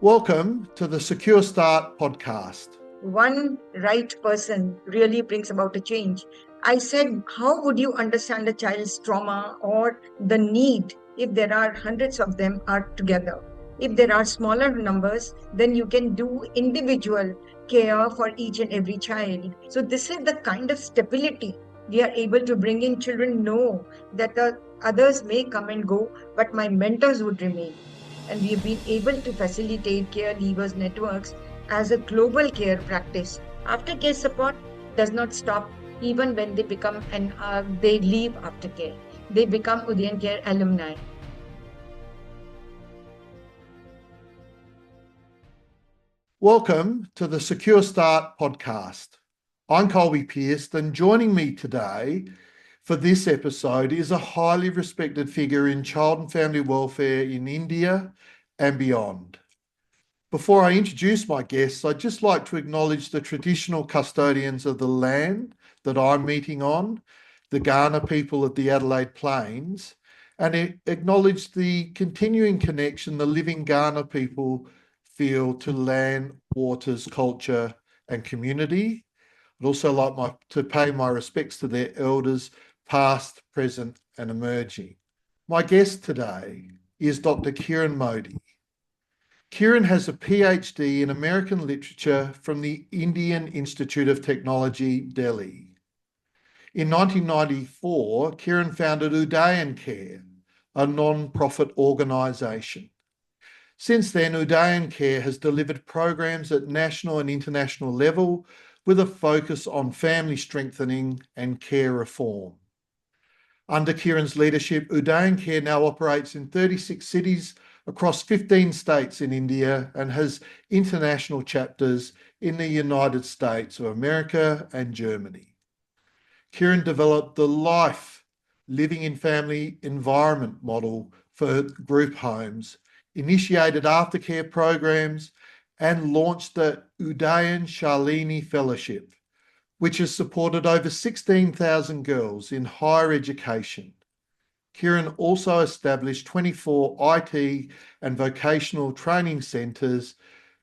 Welcome to the Secure Start podcast. One right person really brings about a change. I said, how would you understand a child's trauma or the need if there are hundreds of them are together? If there are smaller numbers, then you can do individual care for each and every child. So this is the kind of stability we are able to bring in. Children know that the others may come and go, but my mentors would remain. And we have been able to facilitate care levers networks as a global care practice. Aftercare support does not stop even when they become they leave aftercare. They become Udayan Care alumni. Welcome to the Secure Start podcast. I'm Colby Pearce, and joining me today for this episode is a highly respected figure in child and family welfare in India and beyond. Before I introduce my guests, I'd just like to acknowledge the traditional custodians of the land that I'm meeting on, the Ghana people of the Adelaide Plains, and acknowledge the continuing connection the living Ghana people feel to land, waters, culture, and community. I'd also like to pay my respects to their elders, past, present, and emerging. My guest today is Dr. Kiran Modi. Kiran has a PhD in American literature from the Indian Institute of Technology, Delhi. In 1994, Kiran founded Udayan Care, a non-profit organisation. Since then, Udayan Care has delivered programs at national and international level with a focus on family strengthening and care reform. Under Kiran's leadership, Udayan Care now operates in 36 cities across 15 states in India and has international chapters in the United States of America and Germany. Kiran developed the Life Living in Family Environment model for group homes, initiated aftercare programs, and launched the Udayan Shalini Fellowship, which has supported over 16,000 girls in higher education. Kiran also established 24 IT and vocational training centres,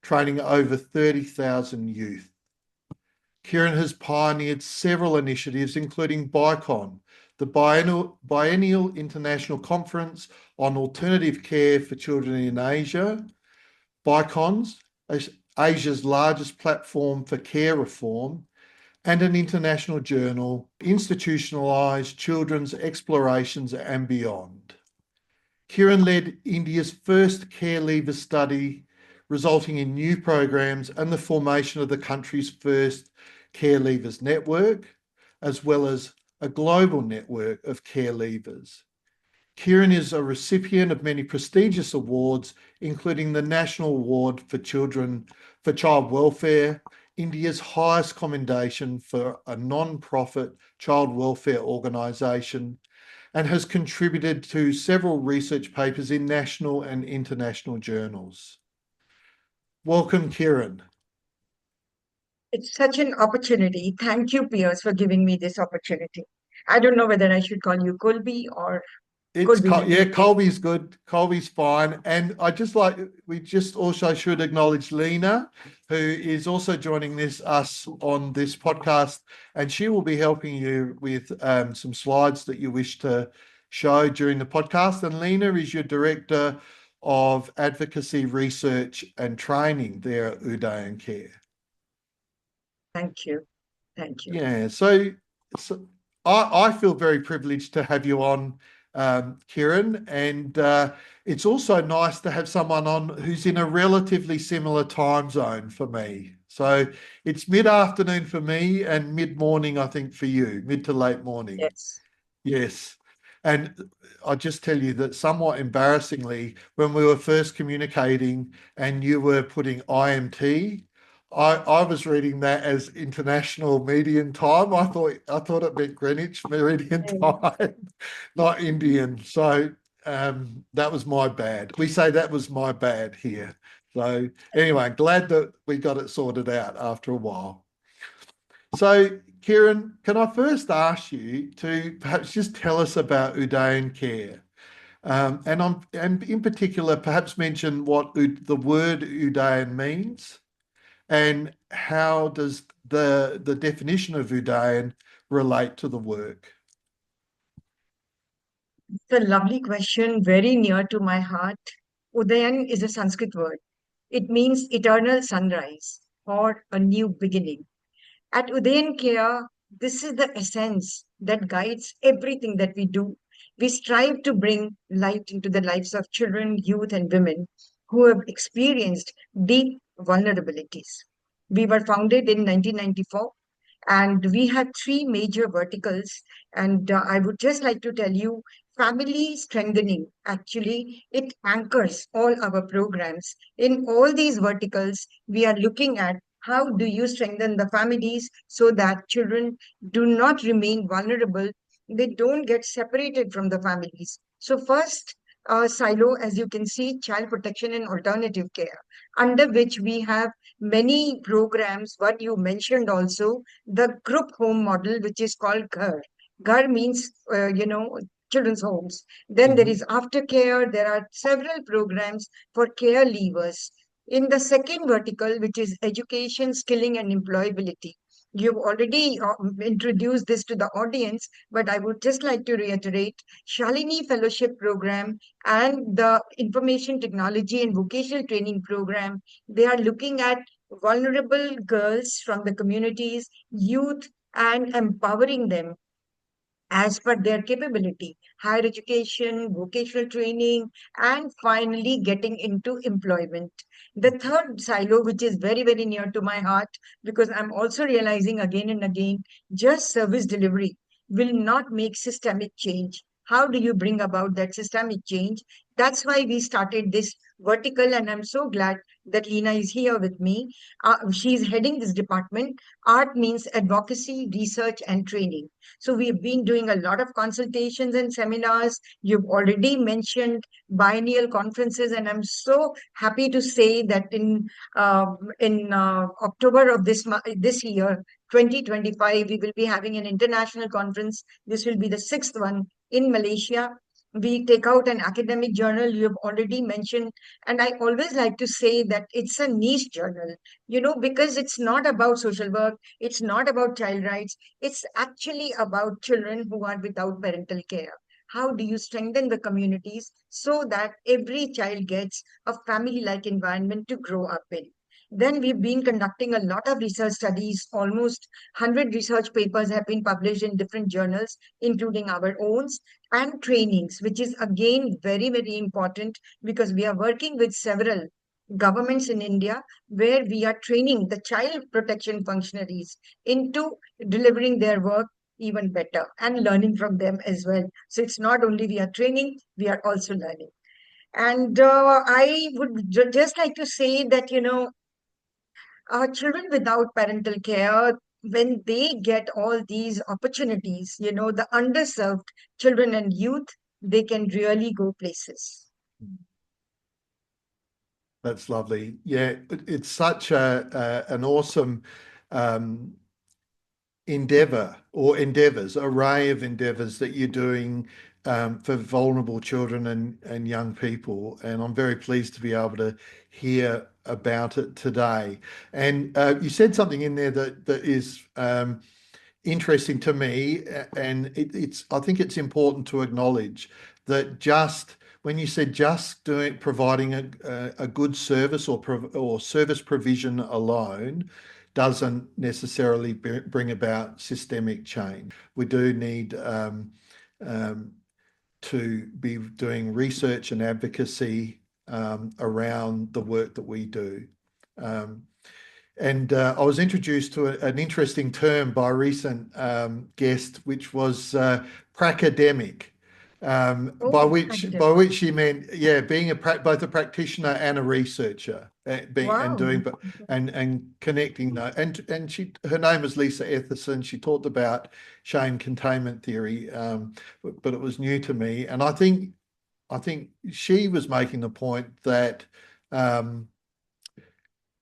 training over 30,000 youth. Kiran has pioneered several initiatives, including BICON, the Biennial International Conference on Alternative Care for Children in Asia. BICON's Asia's largest platform for care reform, and an international journal, Institutionalized Children's Explorations and Beyond. Kiran led India's first care leaver study, resulting in new programs and the formation of the country's first care leavers network, as well as a global network of care leavers. Kiran is a recipient of many prestigious awards, including the National Award for Child Welfare, India's highest commendation for a non-profit child welfare organisation, and has contributed to several research papers in national and international journals. Welcome, Kiran. It's such an opportunity. Thank you, Piers, for giving me this opportunity. I don't know whether I should call you Colby or Colby will do. Colby's good. Colby's fine. And we just also should acknowledge Lena, who is also joining us on this podcast, and she will be helping you with some slides that you wish to show during the podcast. And Lena is your Director of Advocacy, Research and Training there at Udayan Care. Thank you. Thank you. Yeah, so I feel very privileged to have you on, Kiran, and it's also nice to have someone on who's in a relatively similar time zone for me. So it's mid-afternoon for me and mid-morning, I think, for you, mid to late morning. Yes. Yes. And I just tell you that somewhat embarrassingly, when we were first communicating and you were putting IMT, I was reading that as International Median Time. I thought it meant Greenwich Meridian Time, not Indian. So that was my bad. We say that was my bad here. So anyway, glad that we got it sorted out after a while. So Kiran, can I first ask you to perhaps just tell us about Udayan Care? And in particular, perhaps mention what the word Udayan means and how does the definition of Udayan relate to the work? It's a lovely question, very near to my heart. Udayan is a Sanskrit word. It means eternal sunrise or a new beginning. At Udayan Care, this is the essence that guides everything that we do. We strive to bring light into the lives of children, youth, and women who have experienced deep vulnerabilities. We were founded in 1994 and we have three major verticals. And I would just like to tell you family strengthening actually it anchors all our programs. In all these verticals, we are looking at how do you strengthen the families so that children do not remain vulnerable, they don't get separated from the families. So first silo, as you can see, child protection and alternative care, under which we have many programs. What you mentioned also, the group home model, which is called Ghar. Ghar means, children's homes. Then there Mhm. is aftercare. There are several programs for care leavers. In the second vertical, which is education, skilling, and employability, you've already introduced this to the audience, but I would just like to reiterate Shalini Fellowship Program and the Information Technology and Vocational Training Program. They are looking at vulnerable girls from the communities, youth, and empowering them as per their capability, higher education, vocational training, and finally getting into employment. The third silo, which is very, very near to my heart, because I'm also realizing again and again, just service delivery will not make systemic change. How do you bring about that systemic change? That's why we started this vertical, and I'm so glad that Lena is here with me. She's heading this department. Art means advocacy, research, and training. So we've been doing a lot of consultations and seminars. You've already mentioned biennial conferences, and I'm so happy to say that in October of this year, 2025, we will be having an international conference. This will be the sixth one in Malaysia. We take out an academic journal you've already mentioned, and I always like to say that it's a niche journal, because it's not about social work, it's not about child rights, it's actually about children who are without parental care. How do you strengthen the communities so that every child gets a family like environment to grow up in? Then we've been conducting a lot of research studies. Almost 100 research papers have been published in different journals, including our own, and trainings, which is again very, very important because we are working with several governments in India where we are training the child protection functionaries into delivering their work even better and learning from them as well. So it's not only we are training, we are also learning. And I would just like to say that, children without parental care, when they get all these opportunities, the underserved children and youth, they can really go places. That's lovely. Yeah, it's such an awesome um, endeavor or endeavors, array of endeavors that you're doing for vulnerable children and young people. And I'm very pleased to be able to hear about it today. And you said something in there that is interesting to me, and it's I think it's important to acknowledge that just when you said just doing providing a good service or service provision alone doesn't necessarily bring about systemic change. We do need um, to be doing research and advocacy around the work that we do. Um, and I was introduced to an interesting term by a recent guest, which was pracademic, by Oh, which academic. by which she meant, yeah, being both a practitioner and a researcher, being and Wow. doing, but and connecting that. And her name was Lisa Etherson. She talked about shame containment theory, but it was new to me. And I think she was making the point that.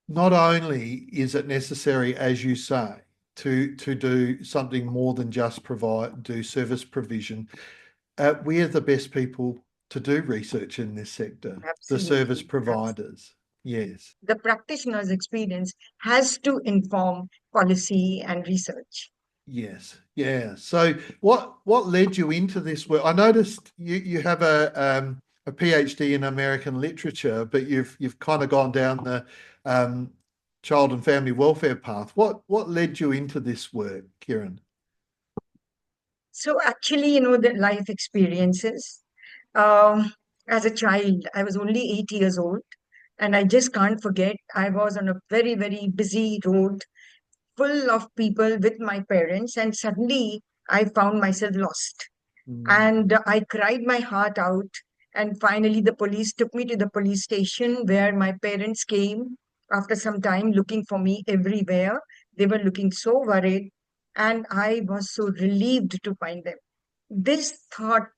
Not only is it necessary, as you say, to do something more than just do service provision, we are the best people to do research in this sector, the service Absolutely. providers. Yes. The practitioner's experience has to inform policy and research. Yes, yeah. So what led you into this work? I noticed you have a PhD in American literature, but you've kind of gone down the um, child and family welfare path. What led you into this work, Kiran? So actually, the life experiences. Um, as a child, I was only 8 years old, and I just can't forget. I was on a very, very busy road full of people with my parents, and suddenly I found myself lost. Mm, And I cried my heart out. And finally, the police took me to the police station where my parents came after some time looking for me everywhere. They were looking so worried, and I was so relieved to find them. This thought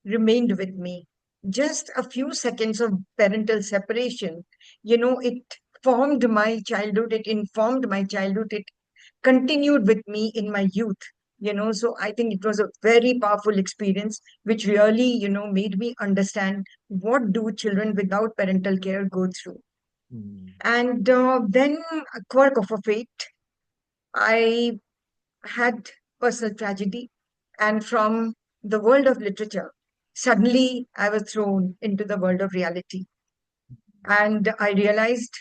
remained with me. Just a few seconds of parental separation, it formed my childhood, it informed my childhood, it continued with me in my youth. So I think it was a very powerful experience which really made me understand what do children without parental care go through. mm, And then, a quirk of a fate, I had personal tragedy, and from the world of literature, suddenly I was thrown into the world of reality, and I realized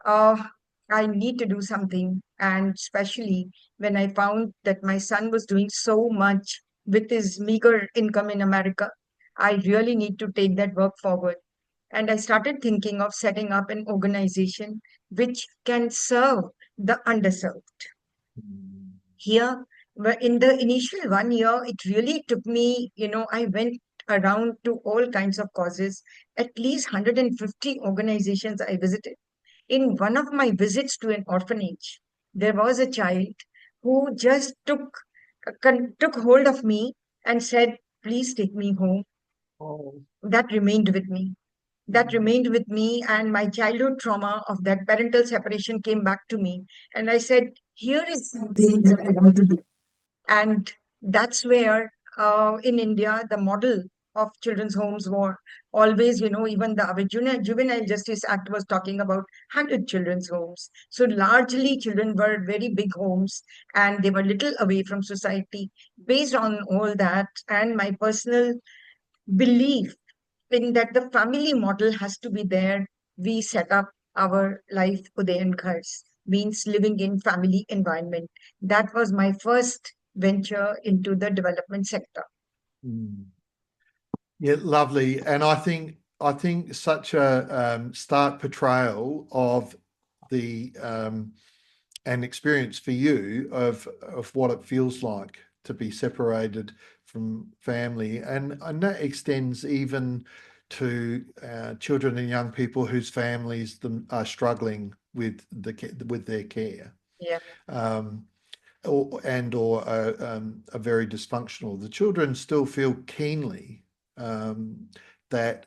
uh, I need to do something. And especially when I found that my son was doing so much with his meager income in America, I really need to take that work forward. And I started thinking of setting up an organization which can serve the underserved. mm, Here, in the initial 1 year, it really took me, I went around to all kinds of causes, at least 150 organizations I visited. In one of my visits to an orphanage, there was a child who just took hold of me and said, "Please take me home." oh, That remained with me. That mm, remained with me, and my childhood trauma of that parental separation came back to me. And I said, "Here is something that I want to do." And that's where, in India, the model of children's homes were always, even the Juvenile Justice Act was talking about 100 children's homes. So largely, children were very big homes, and they were little away from society. Based on all that, and my personal belief in that the family model has to be there, we set up our life Udayan Cars, means living in family environment. That was my first venture into the development sector. mm. Yeah, lovely. And I think such a stark portrayal of the an experience for you of what it feels like to be separated from family, and that extends even to children and young people whose families are struggling with with their care, Yeah, um, or are very dysfunctional. The children still feel keenly um, that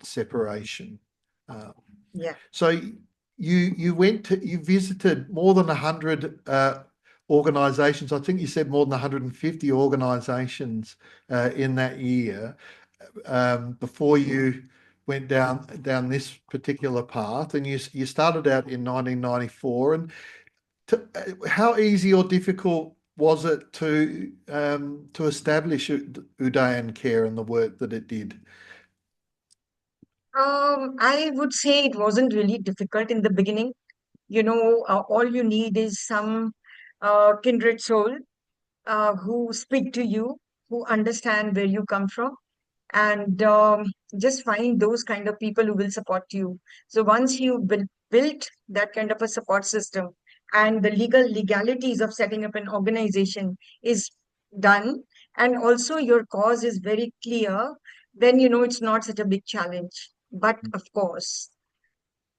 separation. Uh, yeah. so you visited more than 100 organisations. I think you said more than 150 organisations in that year before you went down this particular path. And you started out in 1994. And how easy or difficult was it to establish Udayan Care and the work that it did? I would say it wasn't really difficult in the beginning. All you need is some kindred soul who speak to you, who understand where you come from, and just find those kind of people who will support you. So once you built that kind of a support system, and the legalities of setting up an organization is done, and also your cause is very clear, then it's not such a big challenge. But of course,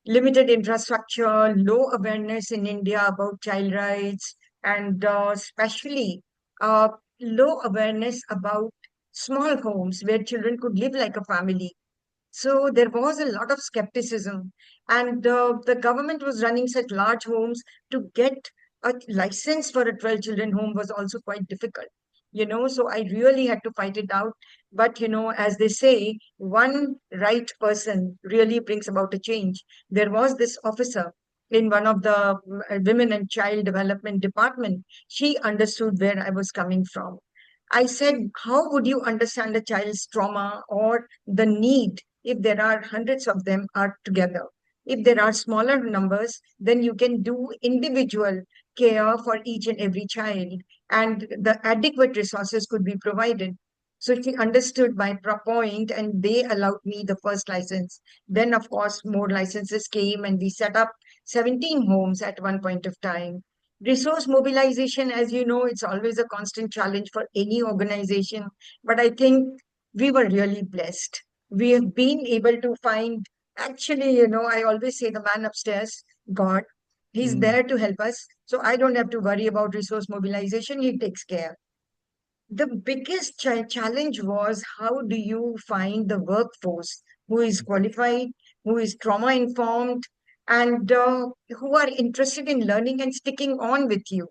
limited infrastructure, low awareness in India about child rights, and especially uh, low awareness about small homes where children could live like a family. So there was a lot of skepticism, and the government was running such large homes. To get a license for a 12 children home was also quite difficult. So I really had to fight it out. But, as they say, one right person really brings about a change. There was this officer in one of the women and child development department. She understood where I was coming from. I said, how would you understand a child's trauma or the need if there are hundreds of them are together? If there are smaller numbers, then you can do individual care for each and every child, and the adequate resources could be provided. So she understood my point, and they allowed me the first license. Then, of course, more licenses came, and we set up 17 homes at one point of time. Resource mobilization, as you know, it's always a constant challenge for any organization. But I think we were really blessed. We have been able to find, actually, I always say the man upstairs, God, he's Mm, there to help us. So I don't have to worry about resource mobilization. He takes care. The biggest challenge was, how do you find the workforce who is qualified, who is trauma informed, and who are interested in learning and sticking on with you?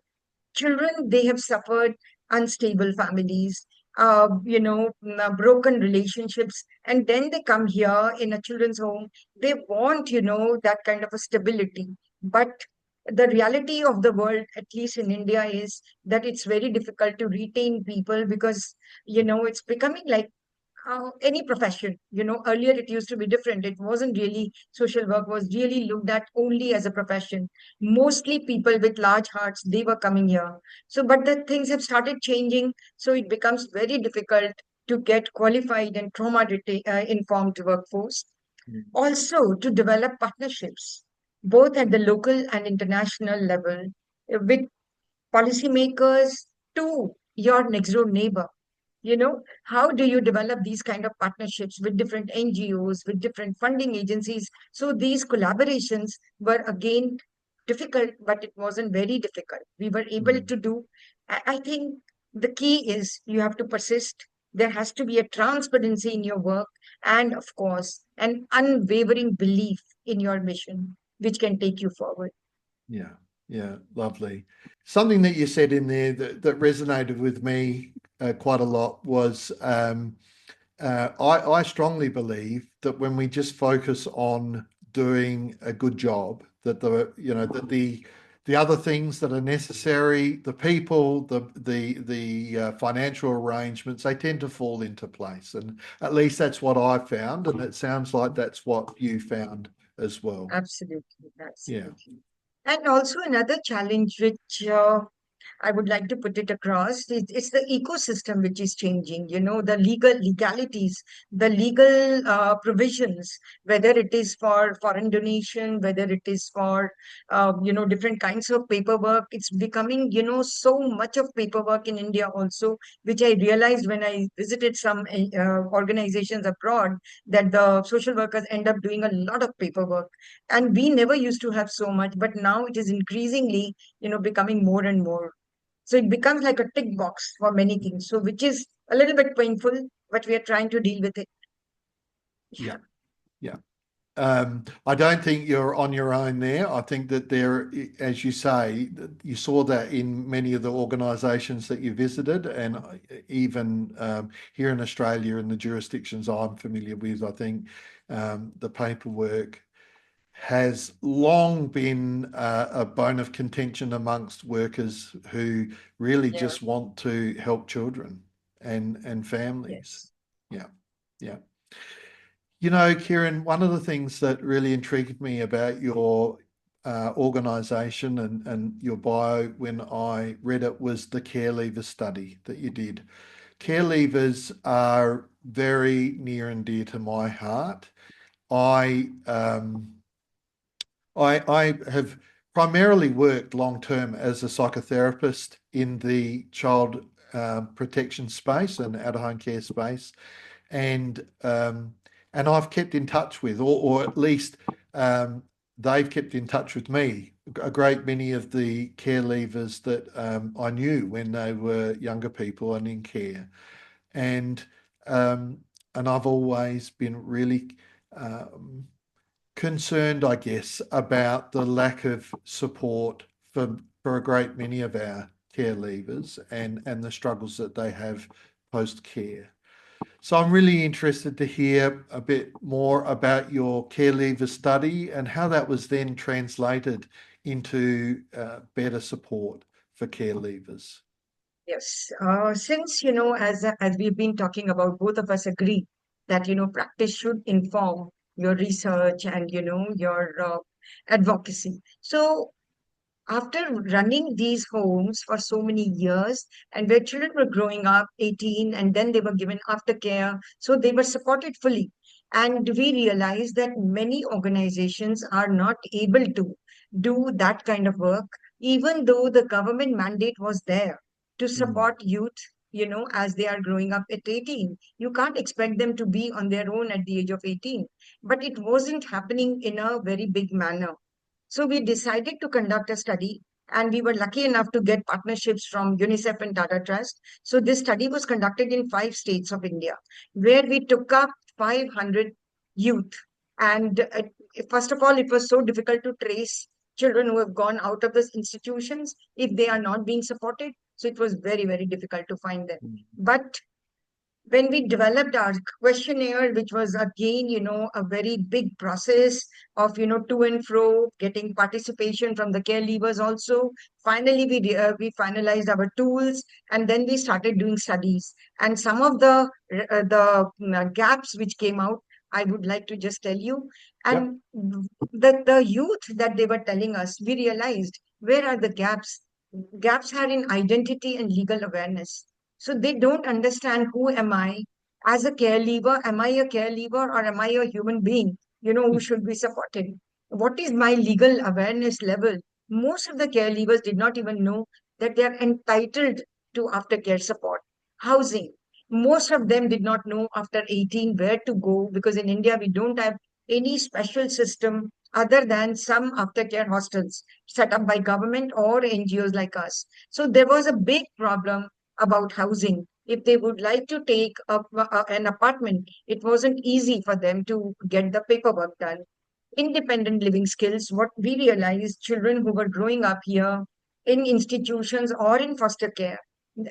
Children, they have suffered unstable families, broken relationships, and then they come here in a children's home. They want, that kind of a stability. But the reality of the world, at least in India, is that it's very difficult to retain people, because it's becoming like any profession. Earlier it used to be different. It wasn't really, social work was really looked at only as a profession. Mostly people with large hearts, they were coming here. So, but the things have started changing. So it becomes very difficult to get qualified and informed workforce. mm. Also, to develop partnerships, both at the local and international level, with policymakers to your next door neighbor. How do you develop these kind of partnerships with different NGOs, with different funding agencies? So these collaborations were again difficult, but it wasn't very difficult. We were able Mm. to do. I think the key is you have to persist. There has to be a transparency in your work, and of course, an unwavering belief in your mission, which can take you forward. Yeah, yeah, lovely. Something that you said in there that resonated with me quite a lot was I strongly believe that when we just focus on doing a good job, that the other things that are necessary, the people, the financial arrangements, they tend to fall into place. And at least that's what I found, and it sounds like that's what you found as well. Absolutely, Yeah. absolutely. And also another challenge which I would like to put it across. It's the ecosystem which is changing, the legalities, the legal provisions, whether it is for foreign donation, whether it is for, different kinds of paperwork. It's becoming, so much of paperwork in India also, which I realized when I visited some organizations abroad, that the social workers end up doing a lot of paperwork. And we never used to have so much, but now it is increasingly, becoming more and more. So it becomes like a tick box for many things. So which is a little bit painful, but we are trying to deal with it. Yeah. Yeah. I don't think you're on your own there. I think that there, as you say, you saw that in many of the organisations that you visited, and even here in Australia, in the jurisdictions I'm familiar with, I think the paperwork has long been a bone of contention amongst workers who really Yeah. just want to help children and families. Yes. Yeah, yeah. Kieran, one of the things that really intrigued me about your organization and your bio when I read it was the care leaver study that you did. Care leavers are very near and dear to my heart. I I have primarily worked long term as a psychotherapist in the child protection space and out of home care space, and I've kept in touch with, or at least they've kept in touch with me. A great many of the care leavers that I knew when they were younger people and in care, and um, I've always been really um, concerned, I guess, about the lack of support for a great many of our care leavers and the struggles that they have post care. So I'm really interested to hear a bit more about your care leaver study and how that was then translated into better support for care leavers. Yes. Since, as we've been talking about, both of us agree that, practice should inform your research and, your advocacy. So after running these homes for so many years, and where children were growing up 18 and then they were given aftercare, so they were supported fully. And we realized that many organizations are not able to do that kind of work, even though the government mandate was there to Mm, support youth, as they are growing up at 18. You can't expect them to be on their own at the age of 18. But it wasn't happening in a very big manner. So we decided to conduct a study, and we were lucky enough to get partnerships from UNICEF and Tata Trust. So this study was conducted in 5 states of India, where we took up 500 youth. And first of all, it was so difficult to trace children who have gone out of these institutions if they are not being supported. So it was very, very difficult to find them. mm. But when we developed our questionnaire, which was again, a very big process of, to and fro, getting participation from the care leavers also. Finally, we finalized our tools, and then we started doing studies. And some of the gaps which came out, I would like to just tell you. Yep. And the youth that they were telling us, we realized where are the gaps? Gaps are in identity and legal awareness. So they don't understand who am I as a care leaver? Am I a care leaver or am I a human being, who should be supported? What is my legal awareness level? Most of the care leavers did not even know that they are entitled to aftercare support. Housing. Most of them did not know after 18 where to go, because in India we don't have any special system other than some aftercare hostels set up by government or NGOs like us. So there was a big problem about housing. If they would like to take an apartment, it wasn't easy for them to get the paperwork done. Independent living skills, what we realized, children who were growing up here in institutions or in foster care,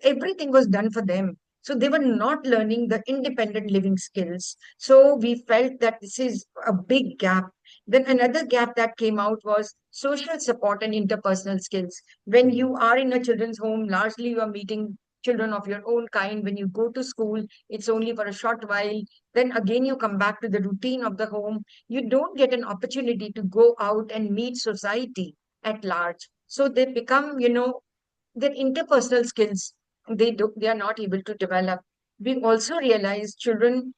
everything was done for them. So they were not learning the independent living skills. So we felt that this is a big gap. Then another gap that came out was social support and interpersonal skills. When Mm, you are in a children's home, largely you are meeting children of your own kind. When you go to school, it's only for a short while. Then again, you come back to the routine of the home. You don't get an opportunity to go out and meet society at large. So they become, their interpersonal skills, they are not able to develop. We also realize children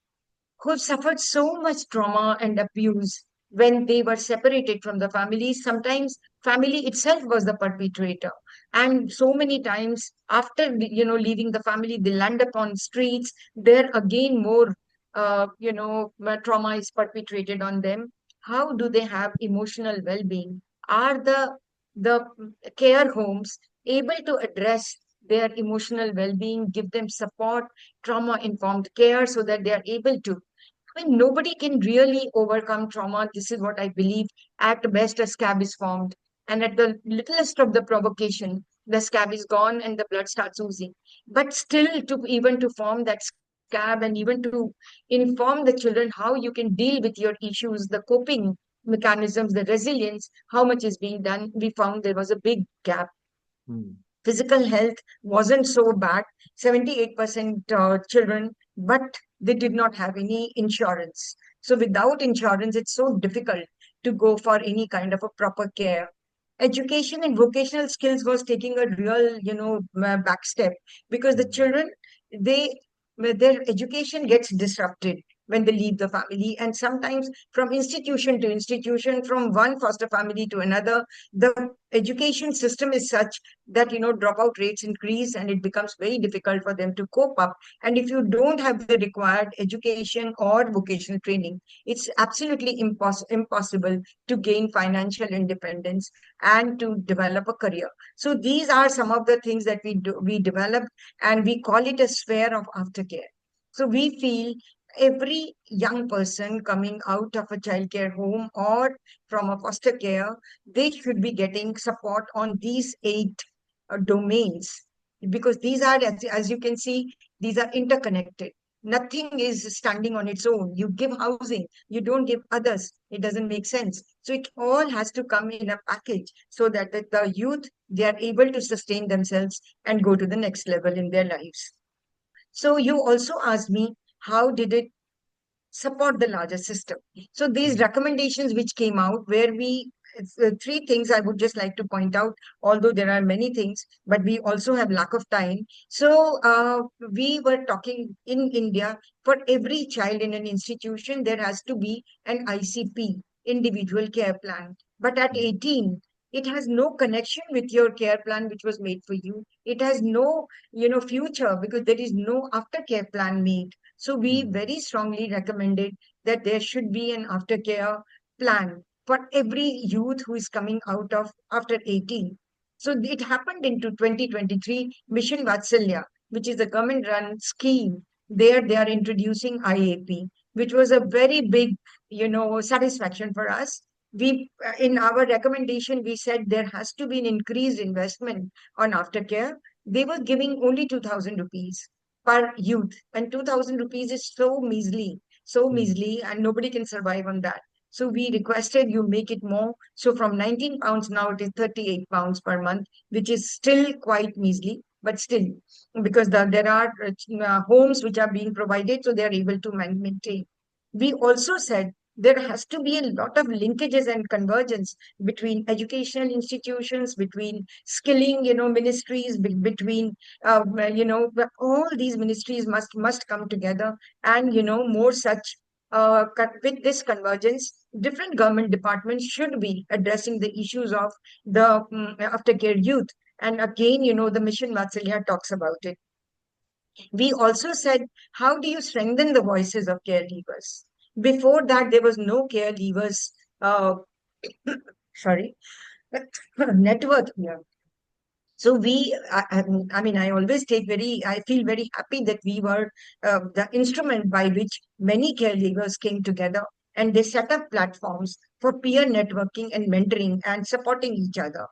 who suffered so much trauma and abuse when they were separated from the family. Sometimes family itself was the perpetrator. And so many times after, leaving the family, they land upon streets. There again, more, trauma is perpetrated on them. How do they have emotional well-being? Are the care homes able to address their emotional well-being, give them support, trauma-informed care, so that they are able to. I mean, nobody can really overcome trauma. This is what I believe. At best, a scab is formed. And at the littlest of the provocation, the scab is gone and the blood starts oozing. But still, to form that scab and even to inform the children how you can deal with your issues, the coping mechanisms, the resilience, how much is being done, we found there was a big gap. mm, Physical health wasn't so bad, 78% children, but they did not have any insurance. So without insurance, it's so difficult to go for any kind of a proper care. Education and vocational skills was taking a real, back step, because the mm. children, they their education gets disrupted when they leave the family, and sometimes from institution to institution, from one foster family to another, the education system is such that dropout rates increase, and it becomes very difficult for them to cope up. And if you don't have the required education or vocational training, it's absolutely impossible to gain financial independence and to develop a career. So these are some of the things that we developed, and we call it a sphere of aftercare. So we feel every young person coming out of a childcare home or from a foster care, they should be getting support on these 8 domains, because these are, as you can see, these are interconnected. Nothing is standing on its own. You give housing, you don't give others. It doesn't make sense. So it all has to come in a package so that the youth, they are able to sustain themselves and go to the next level in their lives. So you also asked me, how did it support the larger system? So these Mm. recommendations which came out, where three things I would just like to point out, although there are many things, but we also have lack of time. So we were talking in India, for every child in an institution, there has to be an ICP, individual care plan. But at Mm. 18, it has no connection with your care plan which was made for you. It has no, future, because there is no aftercare plan made. So we Mm. very strongly recommended that there should be an aftercare plan for every youth who is coming out of after 18. So it happened into 2023 Mission Vatsalya, which is a government-run scheme. There they are introducing IAP, which was a very big, satisfaction for us. We, in our recommendation, we said there has to be an increased investment on aftercare. They were giving only 2,000 rupees per youth, and 2,000 rupees is so Mm. measly, and nobody can survive on that. So we requested you make it more. So from 19 pounds now it is 38 pounds per month, which is still quite measly, but still, because there are homes which are being provided, so they are able to maintain. We also said there has to be a lot of linkages and convergence between educational institutions, between skilling, ministries, between, all these ministries must come together, and more such, with this convergence, different government departments should be addressing the issues of the aftercare youth. And again, the Mission Vatsalya talks about it. We also said, how do you strengthen the voices of caregivers? Before that, there was no caregivers, sorry, network here. So I mean, I feel very happy that we were the instrument by which many caregivers came together, and they set up platforms for peer networking and mentoring and supporting each other.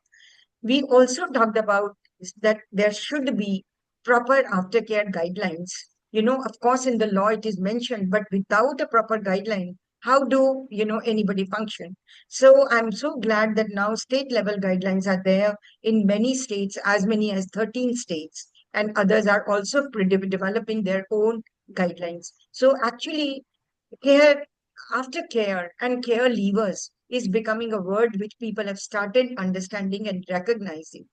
We also talked about that there should be proper aftercare guidelines. Of course, in the law it is mentioned, but without a proper guideline, how do anybody function? So I'm so glad that now state level guidelines are there in many states, as many as 13 states, and others are also developing their own guidelines. So actually, care, aftercare, and care levers is becoming a word which people have started understanding and recognizing.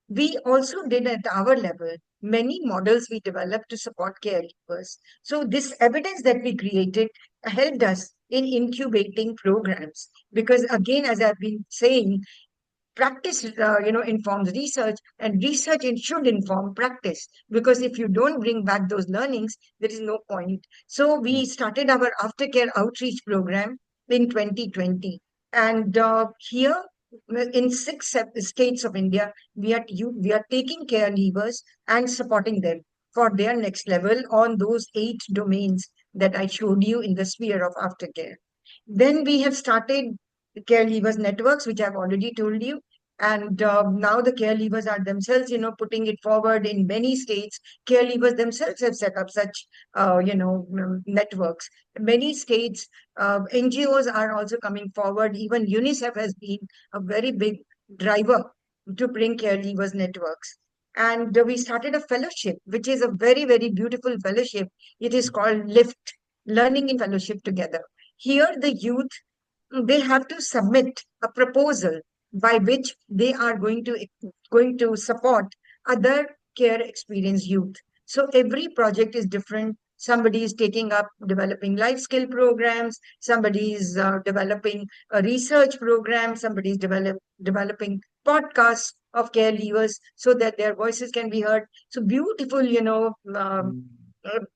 We also did at our level many models we developed to support caregivers. So this evidence that we created helped us in incubating programs, because again, as I've been saying, practice informs research, and research should inform practice, because if you don't bring back those learnings, there is no point. So we started our aftercare outreach program in 2020, and here in states of India, we are taking care levers and supporting them for their next level on those 8 domains that I showed you in the sphere of aftercare. Then we have started caregivers networks, which I've already told you. And now the caregivers are themselves, putting it forward in many states. Caregivers themselves have set up such, networks. Many states, NGOs are also coming forward. Even UNICEF has been a very big driver to bring caregivers networks. And we started a fellowship, which is a very, very beautiful fellowship. It is called LIFT, Learning in Fellowship Together. Here, the youth, they have to submit a proposal by which they are going to support other care experienced youth. So every project is different. Somebody is taking up developing life skill programs, somebody is developing a research program, somebody is developing podcasts of care leavers so that their voices can be heard. So beautiful,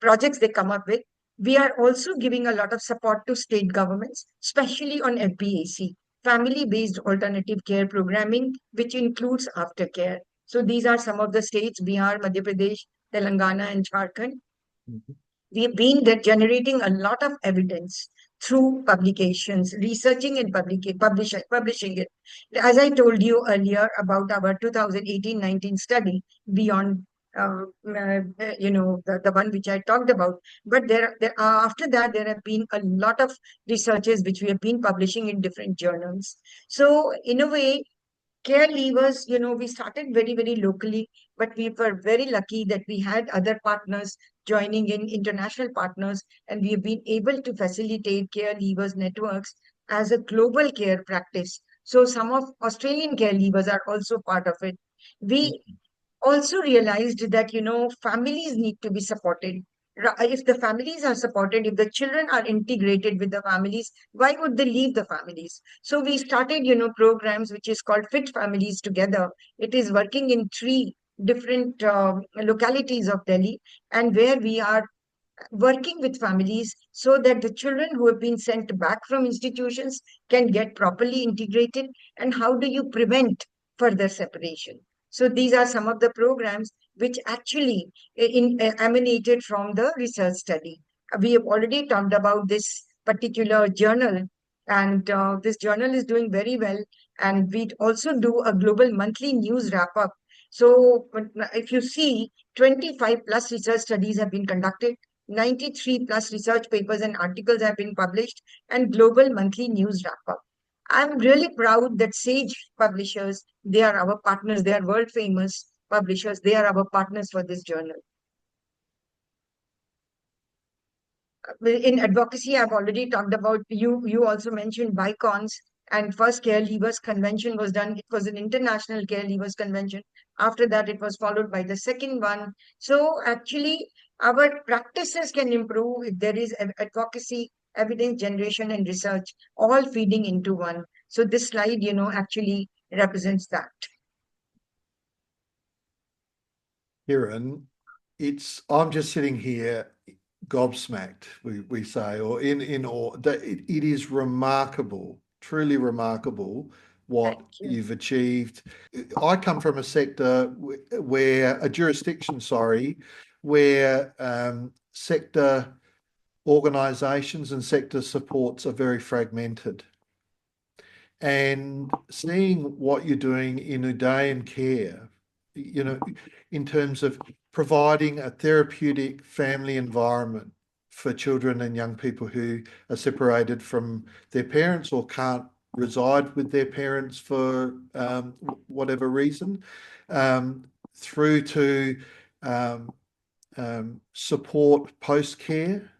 projects they come up with. We are also giving a lot of support to state governments, especially on FBAC, family based alternative care programming, which includes aftercare. So these are some of the states: Bihar, Madhya Pradesh, Telangana, and Jharkhand. Mhm. We've been generating a lot of evidence through publications, researching and publishing it. As I told you earlier about our 2018-19 study, Beyond. the one which I talked about. But after that, there have been a lot of researches which we have been publishing in different journals. So, in a way, care levers, we started very, very locally, but we were very lucky that we had other partners joining in, international partners, and we have been able to facilitate care levers networks as a global care practice. So some of Australian care levers are also part of it. We also realized that families need to be supported. If the families are supported, if the children are integrated with the families, why would they leave the families? So we started programs which is called Fit Families Together. It is working in three different localities of Delhi, and where we are working with families so that the children who have been sent back from institutions can get properly integrated. And how do you prevent further separation? So these are some of the programs which actually emanated from the research study. We have already talked about this particular journal, and this journal is doing very well. And we also do a global monthly news wrap up. So if you see, 25 plus research studies have been conducted, 93 plus research papers and articles have been published, and global monthly news wrap up. I'm really proud that Sage Publishers, they are our partners, they are world famous publishers, they are our partners for this journal. In advocacy, I've already talked about, you also mentioned BICONs, and first Care Levers Convention was done. It was an international Care Levers Convention. After that, it was followed by the second one. So actually, our practices can improve if there is advocacy, evidence generation, and research all feeding into one. So this slide, actually represents that. Kiran, I'm just sitting here gobsmacked, we say, or in awe. That it is remarkable, truly remarkable what Thank you. you've achieved. I come from a sector where a jurisdiction, sorry, where sector organisations and sector supports are very fragmented. And seeing what you're doing in Udayan Care, in terms of providing a therapeutic family environment for children and young people who are separated from their parents or can't reside with their parents for whatever reason, through to support post-care,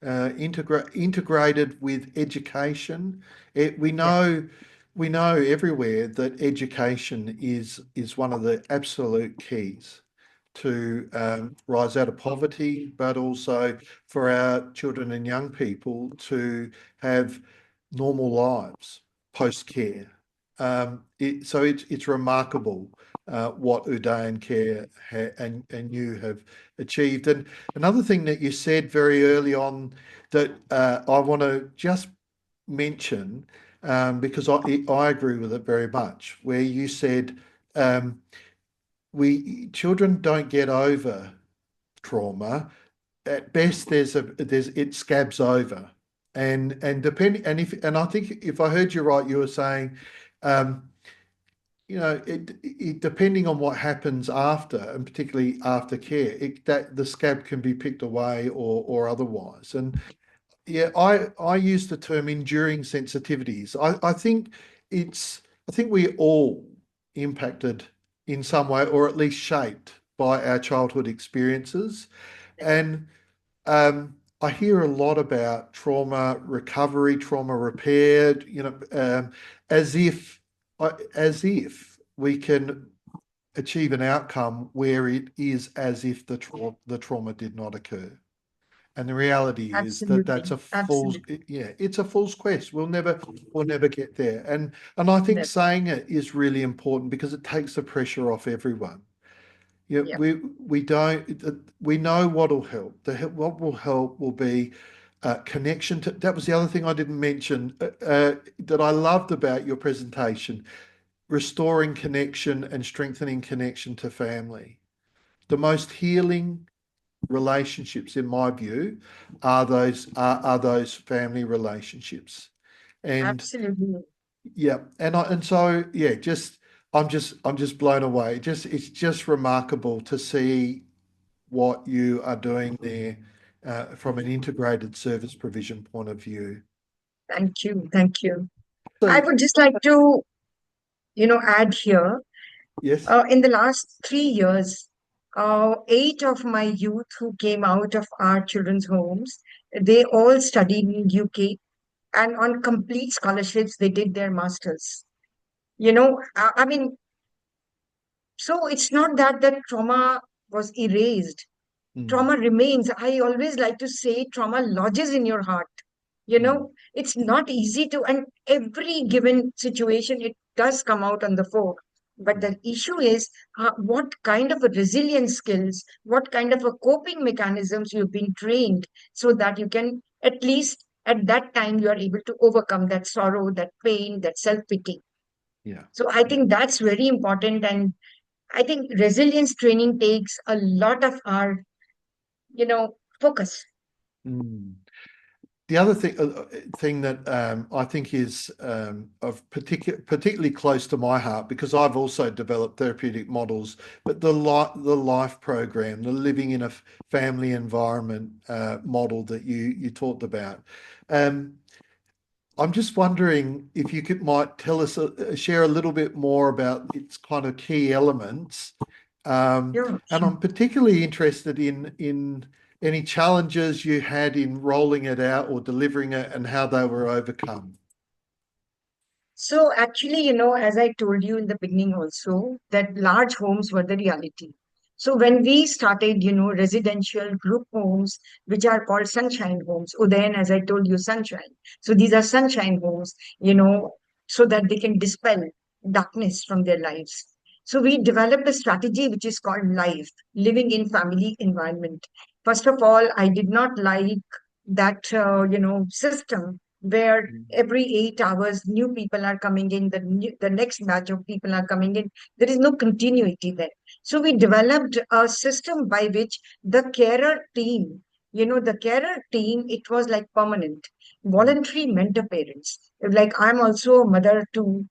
integrated with education. We Yeah, know everywhere that education is one of the absolute keys to rise out of poverty, but also for our children and young people to have normal lives post care. So it's remarkable what Udayan Care and you have achieved. And another thing that you said very early on that I want to just mention, because I agree with it very much, where you said children don't get over trauma. At best, there's it scabs over, and depending and I think if I heard you right, you were saying, um, depending on what happens after, and particularly after care, that the scab can be picked away or otherwise. And yeah, I use the term enduring sensitivities. I think we all impacted in some way, or at least shaped by our childhood experiences. And I hear a lot about trauma recovery, trauma repaired, as if we can achieve an outcome where it is as if the trauma did not occur. And the reality is that that's absolutely. a fool's, Absolutely. yeah, it's a fool's quest. We'll never get there. And I think Never. saying it is really important because it takes the pressure off everyone. Yeah, Yeah, we don't we know what'll help. What will help will be connection to. That was the other thing I didn't mention that I loved about your presentation: restoring connection and strengthening connection to family. The most healing relationships, in my view, are those family relationships. And absolutely. yeah, and so yeah, just I'm just blown away. It's just remarkable to see what you are doing there from an integrated service provision point of view. Thank you. Thank you. I So would just like to, add here, yes. in the last 3 years, eight of my youth who came out of our children's homes, they all studied in UK, and on complete scholarships, they did their masters. I mean, so it's not that trauma was erased. Mm, Trauma remains. I always like to say trauma lodges in your heart. mm, It's not easy to, and every given situation, it does come out on the fore. But mm, the issue is what kind of a resilience skills, what kind of a coping mechanisms you've been trained so that you can at least at that time you are able to overcome that sorrow, that pain, that self-pity. yeah. So I Yeah. think that's very important. And I think resilience training takes a lot of our, focus. Mm. The other thing that I think is of particularly close to my heart, because I've also developed therapeutic models, but the life program, the living in a family environment model that you talked about. Um, I'm just wondering if you might tell us, share a little bit more about its kind of key elements. Yeah, And sure. I'm particularly interested in any challenges you had in rolling it out or delivering it and how they were overcome. So actually, as I told you in the beginning also, that large homes were the reality. So when we started, residential group homes, which are called sunshine homes, Udayan, as I told you, sunshine. So these are sunshine homes, so that they can dispel darkness from their lives. So we developed a strategy which is called life, living in family environment. First of all, I did not like that, system where every 8 hours new people are coming in, the next batch of people are coming in. There is no continuity there. So we developed a system by which the carer team, the carer team, it was like permanent Mm, voluntary mentor parents. Like I'm also a mother to,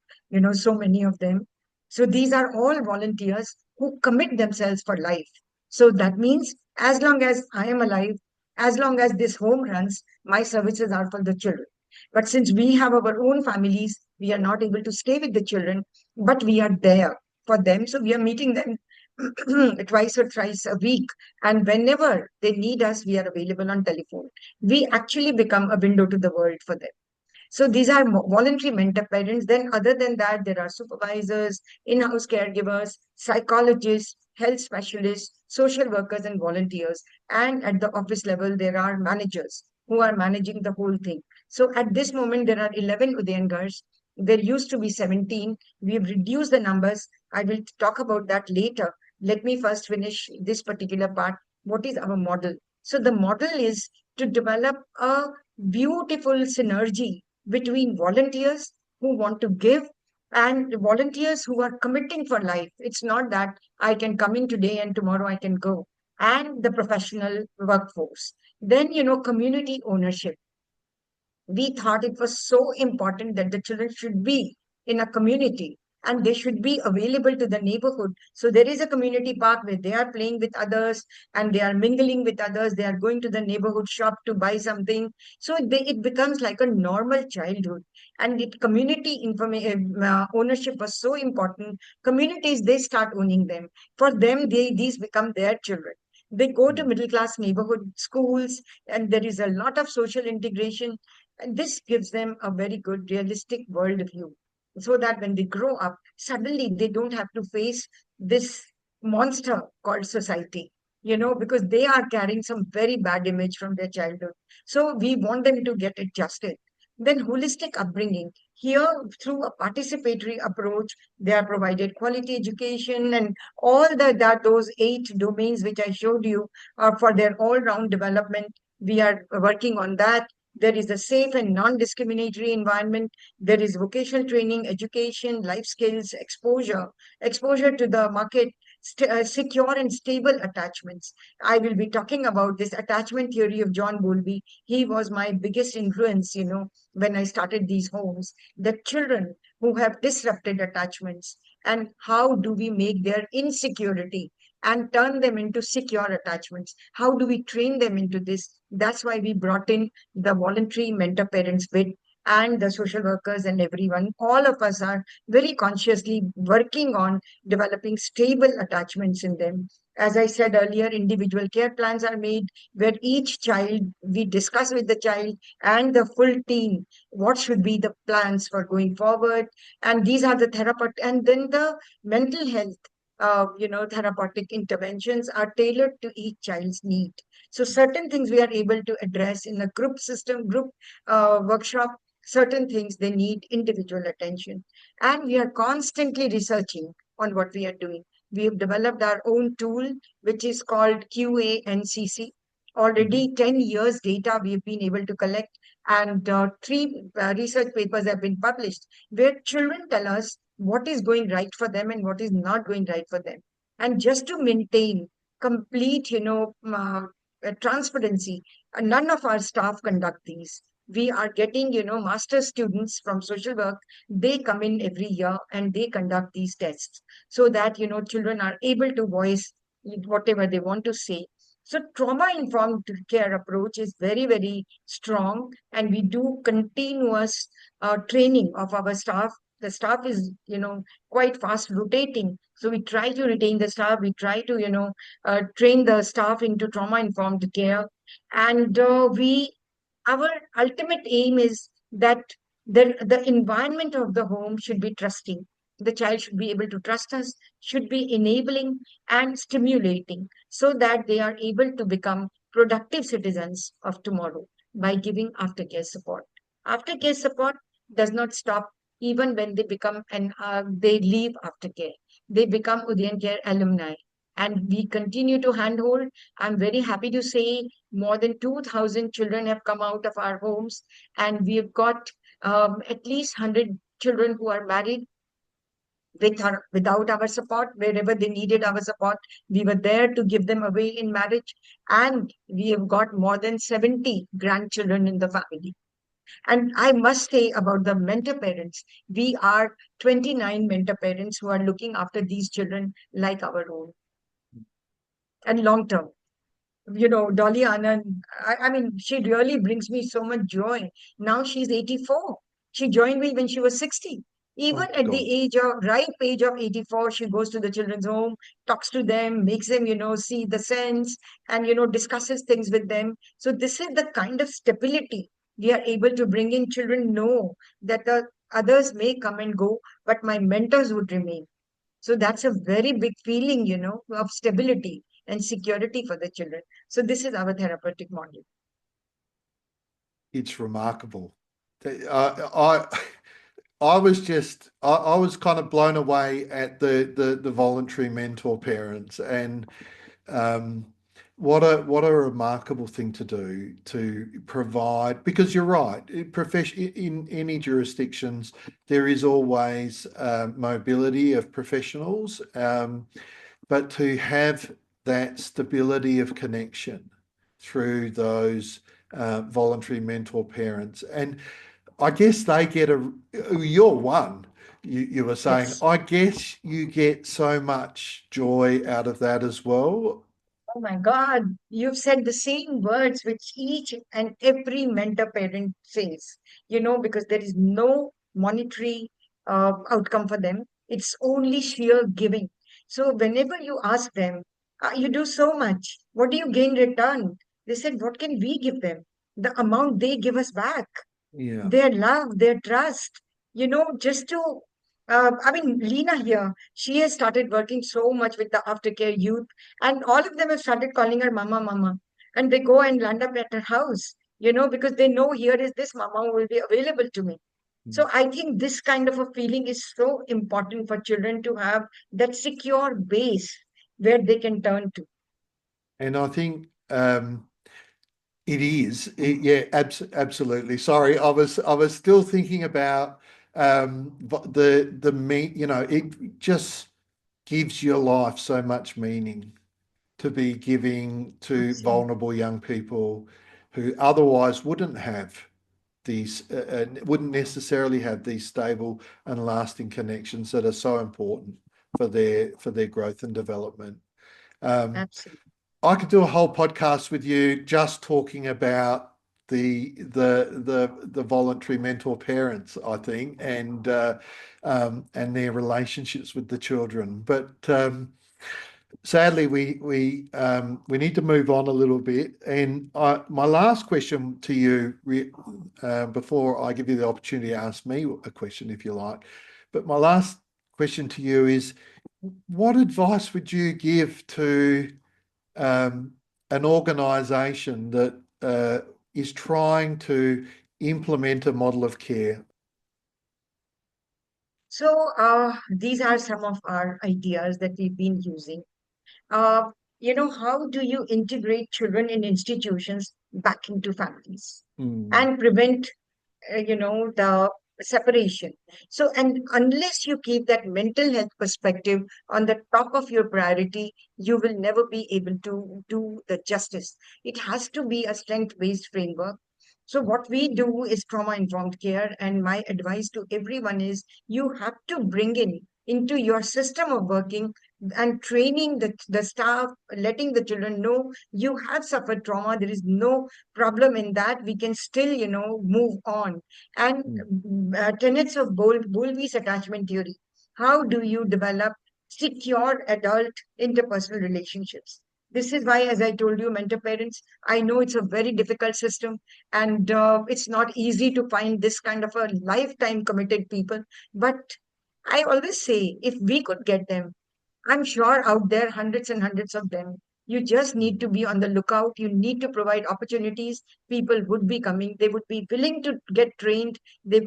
so many of them. So these are all volunteers who commit themselves for life. So that means as long as I am alive, as long as this home runs, my services are for the children. But since we have our own families, we are not able to stay with the children, but we are there for them. So we are meeting them twice or thrice a week. And whenever they need us, we are available on telephone. We actually become a window to the world for them. So these are voluntary mentor parents. Then, other than that, there are supervisors, in-house caregivers, psychologists, health specialists, social workers, and volunteers. And at the office level, there are managers who are managing the whole thing. So at this moment, there are 11 Udayangars. There used to be 17. We've reduced the numbers. I will talk about that later. Let me first finish this particular part. What is our model? So the model is to develop a beautiful synergy between volunteers who want to give and volunteers who are committing for life. It's not that I can come in today and tomorrow I can go. And the professional workforce. Then, community ownership. We thought it was so important that the children should be in a community and they should be available to the neighborhood. So there is a community park where they are playing with others and they are mingling with others. They are going to the neighborhood shop to buy something. So it becomes like a normal childhood. And community ownership was so important. Communities, they start owning them. For them, these become their children. They go to mm, middle class neighborhood schools, and there is a lot of social integration, and this gives them a very good, realistic worldview so that when they grow up, suddenly they don't have to face this monster called society, because they are carrying some very bad image from their childhood. So we want them to get adjusted. Then holistic upbringing. Here, through a participatory approach, they are provided quality education and all that those 8 domains which I showed you are for their all-round development. We are working on that. There is a safe and non-discriminatory environment. There is vocational training, education, life skills, exposure to the market, secure and stable attachments. I will be talking about this attachment theory of John Bowlby. He was my biggest influence, when I started these homes. The children who have disrupted attachments, and how do we make their insecurity and turn them into secure attachments? How do we train them into this? That's why we brought in the voluntary mentor parents bit and the social workers and everyone. All of us are very consciously working on developing stable attachments in them. As I said earlier, individual care plans are made where each child, we discuss with the child and the full team what should be the plans for going forward. And these are the therapeutic, and then the mental health, therapeutic interventions are tailored to each child's need. So certain things we are able to address in a group system, group workshop. Certain things they need individual attention, and we are constantly researching on what we are doing. We have developed our own tool, which is called QANCC. Mhm. Already 10 years data we've been able to collect, and three research papers have been published where children tell us what is going right for them and what is not going right for them. And just to maintain complete, transparency, none of our staff conduct these. We are getting, master students from social work. They come in every year and they conduct these tests so that, children are able to voice whatever they want to say. So trauma informed care approach is very, very strong, and we do continuous training of our staff. The staff is, quite fast rotating. So we try to retain the staff. We try to, train the staff into trauma informed care. And our ultimate aim is that the environment of the home should be trusting. The child should be able to trust us, should be enabling and stimulating so that they are able to become productive citizens of tomorrow by giving aftercare support. Aftercare support does not stop even when they become they leave aftercare. They become Udayan Care alumni, and we continue to handhold. I'm very happy to say more than 2,000 children have come out of our homes, and we've got at least 100 children who are married without our support. Wherever they needed our support, we were there to give them away in marriage. And we have got more than 70 grandchildren in the family. And I must say about the mentor parents, we are 29 mentor parents who are looking after these children like our own and long term. Dolly Anand, I mean, she really brings me so much joy. Now she's 84. She joined me when she was 60. Oh Even my at God. the ripe age of 84, she goes to the children's home, talks to them, makes them, see the sense, and, discusses things with them. So this is the kind of stability we are able to bring in. Children know that the others may come and go, but my mentors would remain. So that's a very big feeling, of stability and security for the children. So this is our therapeutic model. It's remarkable. I I was just I was kind of blown away at the voluntary mentor parents, and um, what a remarkable thing to do to provide, because you're right, in any jurisdictions there is always mobility of professionals, but to have that stability of connection through those voluntary mentor parents. And I guess they get you're one, you were saying, Yes. I guess you get so much joy out of that as well. Oh my God, you've said the same words which each and every mentor parent says, because there is no monetary outcome for them. It's only sheer giving. So whenever you ask them, you do so much, what do you gain return? They said, what can we give them? The amount they give us back. Yeah. Their love, their trust, just to, I mean, Lena here, she has started working so much with the aftercare youth, and all of them have started calling her Mama, Mama. And they go and land up at her house, because they know here is this Mama who will be available to me. So I think this kind of a feeling is so important for children to have that secure base where they can turn to. And I think it is. Yeah, absolutely. Sorry, I was still thinking about the mean. It just gives your life so much meaning to be giving to Absolutely. vulnerable young people who otherwise wouldn't have. these wouldn't necessarily have these stable and lasting connections that are so important for their growth and development. Um, Absolutely. I could do a whole podcast with you just talking about the voluntary mentor parents, I think, and their relationships with the children. But sadly, we need to move on a little bit. And my last question to you, before I give you the opportunity to ask me a question, if you like, but my last question to you is, what advice would you give to um, an organisation that is trying to implement a model of care? So, these are some of our ideas that we've been using. Uh, how do you integrate children in institutions back into families Mm, and prevent the separation? So, and unless you keep that mental health perspective on the top of your priority, you will never be able to do the justice. It has to be a strength based framework. So what we do is trauma informed care, and my advice to everyone is you have to bring in into your system of working and training the staff, letting the children know you have suffered trauma, there is no problem in that, we can still move on. And mm, tenets of Bowlby's attachment theory. How do you develop secure adult interpersonal relationships? This is why, as I told you, mentor parents, I know it's a very difficult system, and it's not easy to find this kind of a lifetime committed people. But I always say, if we could get them, I'm sure out there, hundreds and hundreds of them. You just need to mm, be on the lookout. You need to provide opportunities. People would be coming. They would be willing to get trained.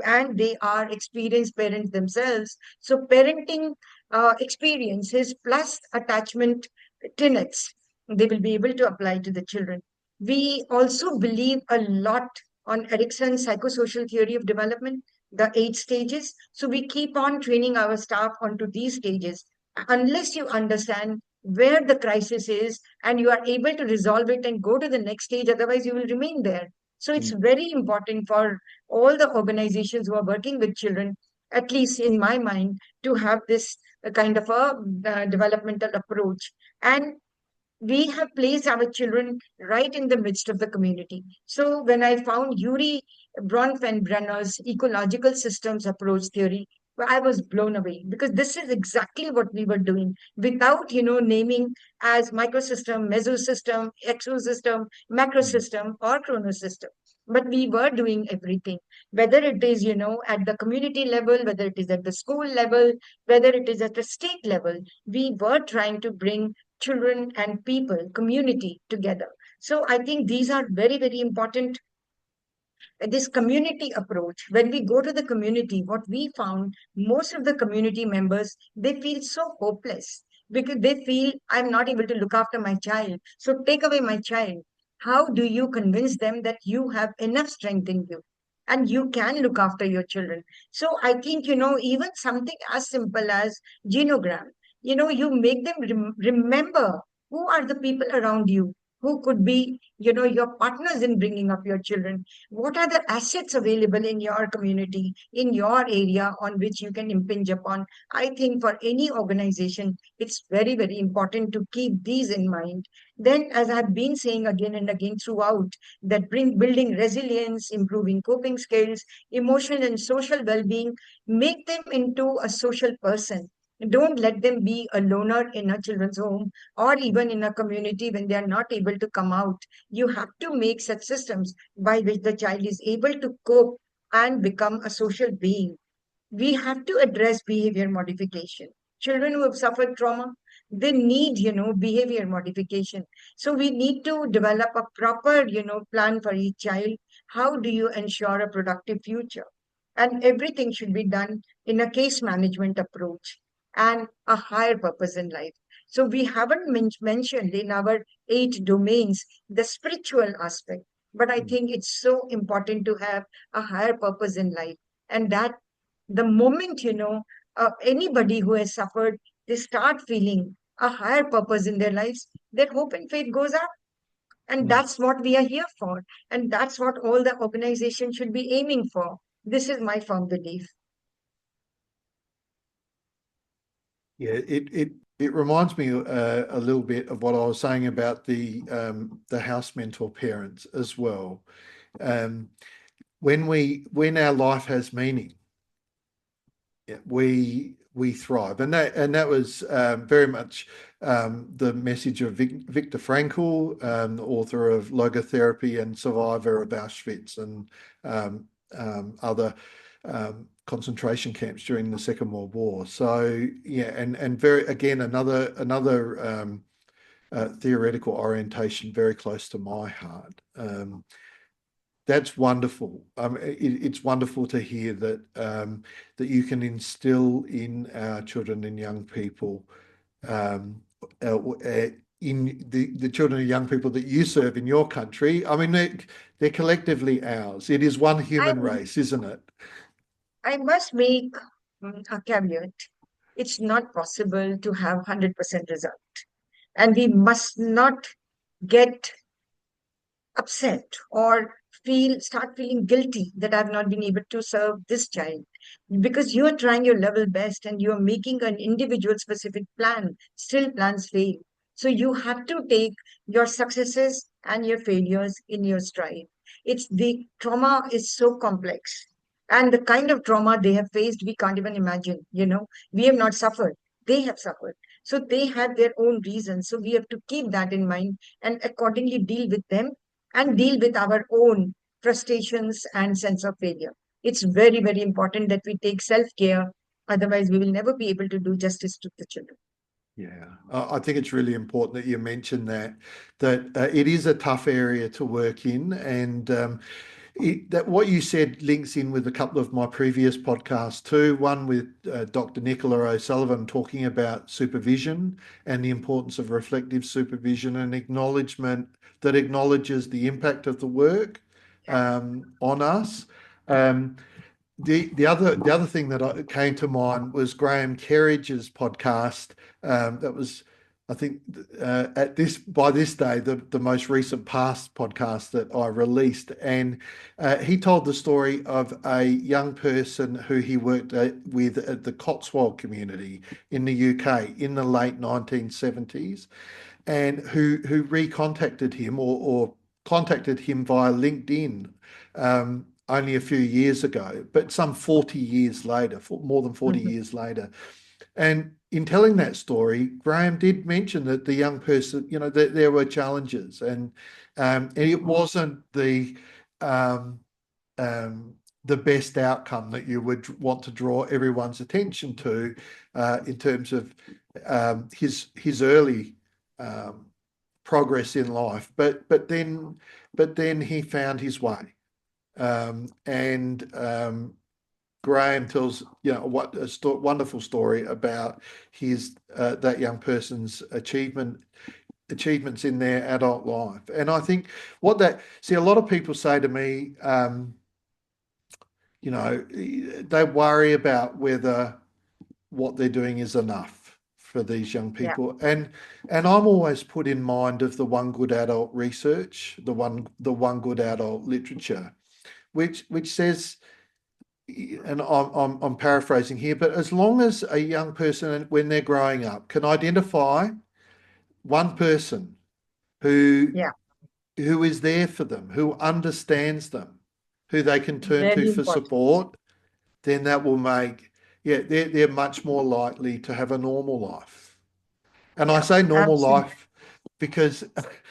And they are experienced parents themselves. So parenting experiences plus attachment tenets, they will be able to apply to the children. We also believe a lot on Erickson's psychosocial theory of development, the 8 stages. So we keep on training our staff onto these stages unless you understand where the crisis is and you are able to resolve it and go to the next stage, otherwise you will remain there. So it's mm, very important for all the organizations who are working with children, at least in my mind, to have this kind of a developmental approach. And we have placed our children right in the midst of the community. So when I found Yuri Bronfenbrenner's ecological systems approach theory, well, I was blown away because this is exactly what we were doing without, naming as microsystem, mesosystem, exosystem, mm, macrosystem, or chronosystem. But we were doing everything, whether it is, at the community level, whether it is at the school level, whether it is at the state level, we were trying to bring children and people, community together. So I think these are very, very important. This community approach, when we go to the community, what we found, most of the community members, they feel so hopeless because they feel I'm not able to look after my child. So take away my child. How do you convince them that you have enough strength in you and you can look after your children? So I think, even something as simple as genogram, you make them remember who are the people around you who could be, your partners in bringing up your children. What are the assets available in your community, in your area on which you can impinge upon? I think for any organization, it's very, very important to keep these in mind. Then, as I've been saying again and again throughout, that building resilience, improving coping skills, emotional and social well-being, make them into a social person. Don't let them be a loner in a children's home or even in a community when they are not able to come out. You have to make such systems by which the child is able to cope and become a social being. We have to address behavior modification. Children who have suffered trauma, they need, behavior modification. So we need to develop a proper, plan for each child. How do you ensure a productive future? And everything should be done in a case management approach and a higher purpose in life. So we haven't mentioned in our 8 domains the spiritual aspect, but I mm, think it's so important to have a higher purpose in life. And that the moment, anybody who has suffered, they start feeling a higher purpose in their lives, their hope and faith goes up. And Mm. that's what we are here for. And that's what all the organizations should be aiming for. This is my firm belief. Yeah, it reminds me a little bit of what I was saying about the house mentor parents as well. Um, when our life has meaning, yeah, we thrive, and that was very much the message of Viktor Frankl, the author of Logotherapy and survivor of Auschwitz and other concentration camps during the Second World War. So yeah, and very again another theoretical orientation very close to my heart. That's wonderful. It's wonderful to hear that you can instill in our children and young people, um, in the children and young people that you serve in your country. I mean, they're collectively ours. It is one I, human race, isn't it? I must make a caveat. It's not possible to have 100% result. And we must not get upset or start feeling guilty that I've not been able to serve this child, because you are trying your level best and you are making an individual specific plan. Still plans fail, so you have to take your successes and your failures in your stride. It's the trauma is so complex, and the kind of trauma they have faced we can't even imagine. We have not suffered, they have suffered. So they have their own reasons, so we have to keep that in mind and accordingly deal with them and deal with our own frustrations and sense of failure. It's very, very important that we take self care. Otherwise, we will never be able to do justice to the children. Yeah, I think it's really important that you mention that it is a tough area to work in, and that what you said links in with a couple of my previous podcasts too. One with Dr. Nicola O'Sullivan talking about supervision and the importance of reflective supervision and acknowledgement that acknowledges the impact of the work on us. Um, the other thing that came to mind was Graham Kerridge's podcast. That was, I think, at this by this day the most recent past podcast that I released, and he told the story of a young person who he worked with at the Cotswold community in the UK in the late 1970s, and who recontacted him or contacted him via LinkedIn only a few years ago, but some 40 years later, more than 40 Mhm. years later. And in telling that story, Graham did mention that the young person, that there were challenges, and it wasn't um, the best outcome that you would want to draw everyone's attention to in terms of his early um, progress in life. But then he found his way, and Graham tells what a wonderful story about his that young person's achievements in their adult life. And I think a lot of people say to me, they worry about whether what they're doing is enough for these young Yeah, people. And I'm always put in mind of the one good adult research, the one good adult literature, which says, and I'm paraphrasing here, but as long as a young person when they're growing up can identify one person who yeah, who is there for them, who understands them, who they can turn to very for important. support, then that will make, yeah, they're much more likely to have a normal life. And I Yeah, say normal absolutely. life because,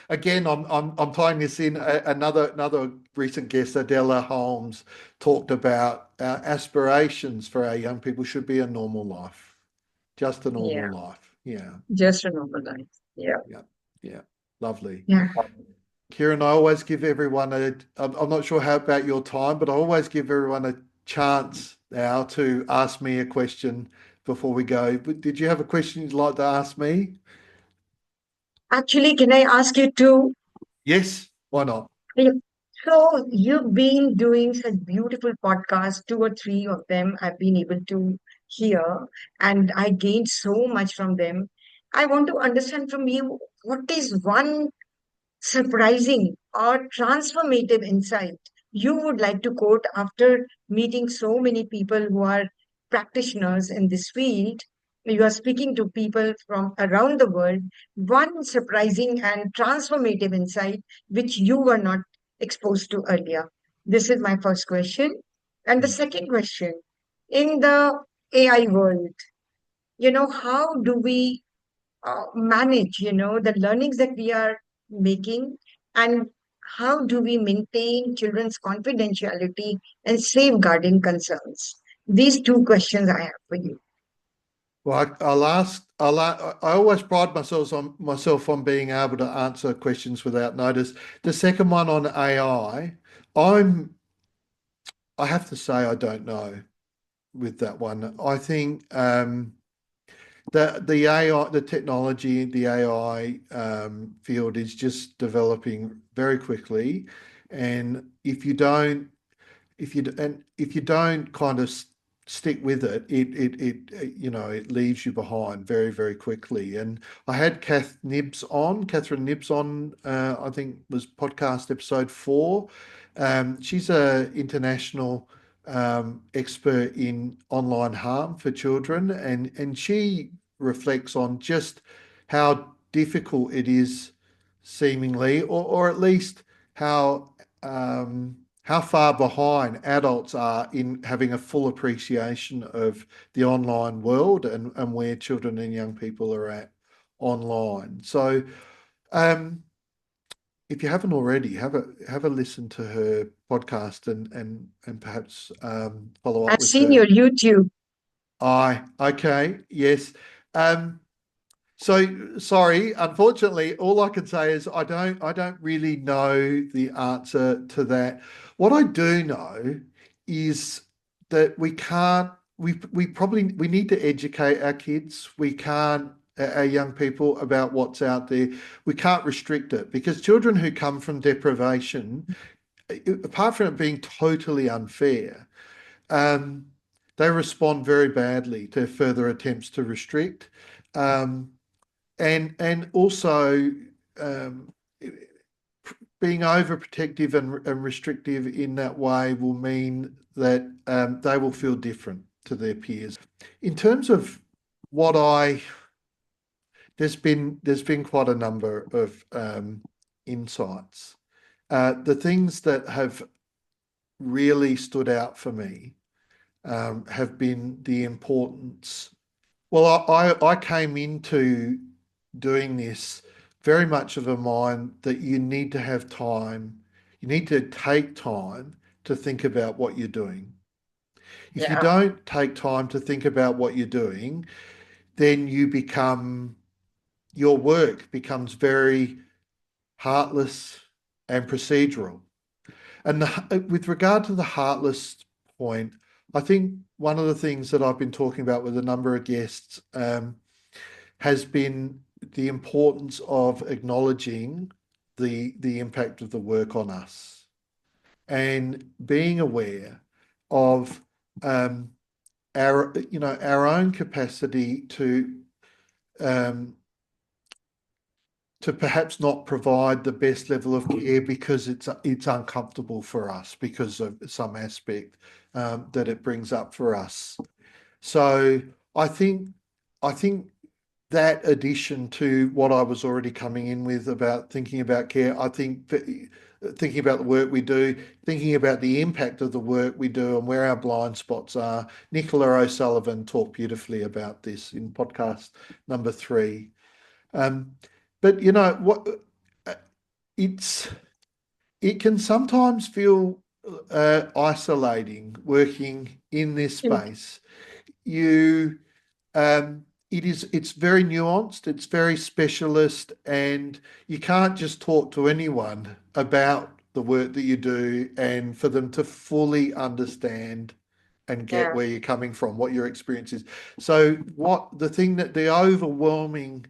again, I'm tying this in. Another recent guest, Adela Holmes, talked about our aspirations for our young people should be a normal life, just a normal Yeah, life. Yeah, just a normal life. Yeah, yeah, yeah. Lovely. yeah. Kieran, I always give everyone I'm not sure how about your time, but I always give everyone a chance now to ask me a question before we go. But did you have a question you'd like to ask me? Actually, can I ask you to? Yes, why not? So you've been doing such beautiful podcasts, two or three of them I've been able to hear, and I gained so much from them. I want to understand from you, what is one surprising or transformative insight you would like to quote after meeting so many people who are practitioners in this field? You are speaking to people from around the world. One surprising and transformative insight which you were not exposed to earlier. This is my first question. And the second question, in the AI world, how do we manage, the learnings that we are making, and how do we maintain children's confidentiality and safeguarding concerns? These two questions I have for you. Well, I always pride myself on being able to answer questions without notice. The second one on AI, I have to say I don't know with that one. I think the AI, the technology, the AI field is just developing very quickly, and if you don't kind of stick with it, it leaves you behind very, very quickly. And I had Catherine Nibbs on, I think was podcast episode 4. She's a international expert in online harm for children, and she reflects on just how difficult it is, seemingly, or at least how far behind adults are in having a full appreciation of the online world, and where children and young people are at online. So, um, if you haven't already, have a listen to her podcast, and perhaps follow up I've with seen her. your YouTube. Aye, okay, yes. Um, so sorry, unfortunately, all I can say is I don't really know the answer to that. What I do know is that we need to educate our kids. We can't our young people about what's out there. We can't restrict it, because children who come from deprivation, apart from it being totally unfair, um, they respond very badly to further attempts to restrict. Um, and also, um, being overprotective and restrictive in that way will mean that they will feel different to their peers. In terms of what I there's been quite a number of insights. The things that have really stood out for me have been the importance. Well, I came into doing this very much of a mind that you need to have time. You need to take time to think about what you're doing. If you Yeah, don't take time to think about what you're doing, then your work becomes very heartless and procedural. And with regard to the heartless point, I think one of the things that I've been talking about with a number of guests has been the importance of acknowledging the impact of the work on us, and being aware of um, our own capacity um, to perhaps not provide the best level of care because it's uncomfortable for us because of some aspect that it brings up for us. So I think I think that addition to what I was already coming in with about thinking about care, I think thinking about the work we do, thinking about the impact of the work we do and where our blind spots are. Nicola O'Sullivan talked beautifully about this in podcast number 3. Um, but you know what? uh, It's it can sometimes feel isolating working in this space. You it's very nuanced, it's very specialist, and you can't just talk to anyone about the work that you do and for them to fully understand and get yeah, where you're coming from, what your experience is. So the overwhelming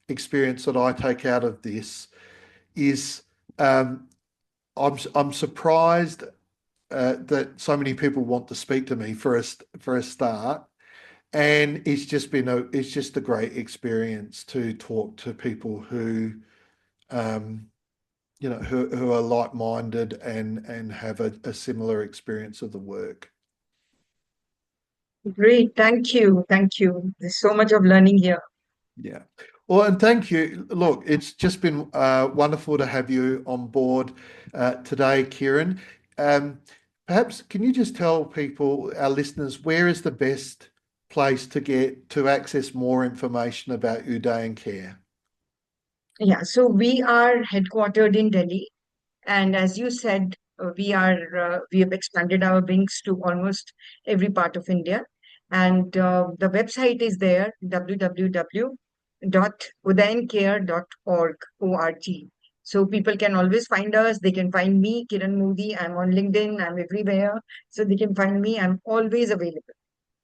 experience that I take out of this is um, I'm surprised that so many people want to speak to me for a start, and it's just a great experience to talk to people who um, who are like-minded and have a similar experience of the work. Great. Thank you. Thank you. There's so much of learning here. Yeah. Well, and thank you. Look, it's just been wonderful to have you on board today, Kiran. Um, Perhaps can you just tell people, our listeners, where is the best place to access more information about Udayan Care? Yeah. So we are headquartered in Delhi. And as you said, we have expanded our wings to almost every part of India. And the website is there, www.udayancare.org. O-R-G. So people can always find us. They can find me, Kiran Modi. I'm on LinkedIn. I'm everywhere. So they can find me. I'm always available.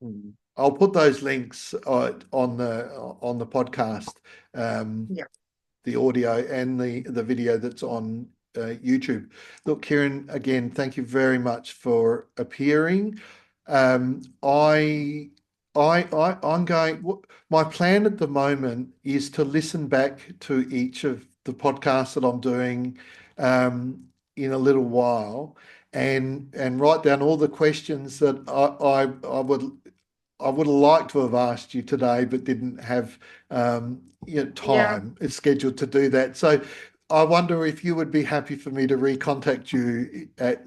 Mm. I'll put those links on the podcast. Um, Yeah. the audio and the video that's on YouTube. Look, Kiran, again, thank you very much for appearing. Um, I, I'm going. My plan at the moment is to listen back to each of the podcasts that I'm doing um, in a little while, and write down all the questions that I would have liked to have asked you today, but didn't have Yeah. time. It's scheduled to do that. So I wonder if you would be happy for me to recontact you at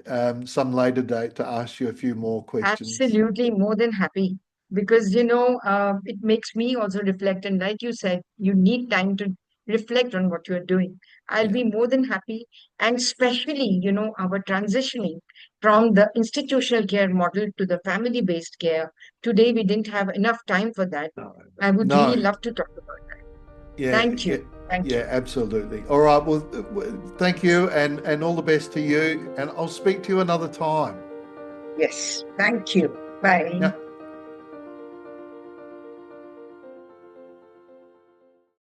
some later date to ask you a few more questions. Absolutely, more than happy because it makes me also reflect. And like you said, you need time to reflect on what you're doing. I'll Yeah. be more than happy. And especially, our transitioning from the institutional care model to the family-based care. Today, we didn't have enough time for that. No. I would really No. love to talk about that. Yeah. Thank Yeah. you. Thank Yeah. you. Absolutely. All right. Well, thank you, and all the best to you. And I'll speak to you another time. Yes. Thank you. Bye. Yeah.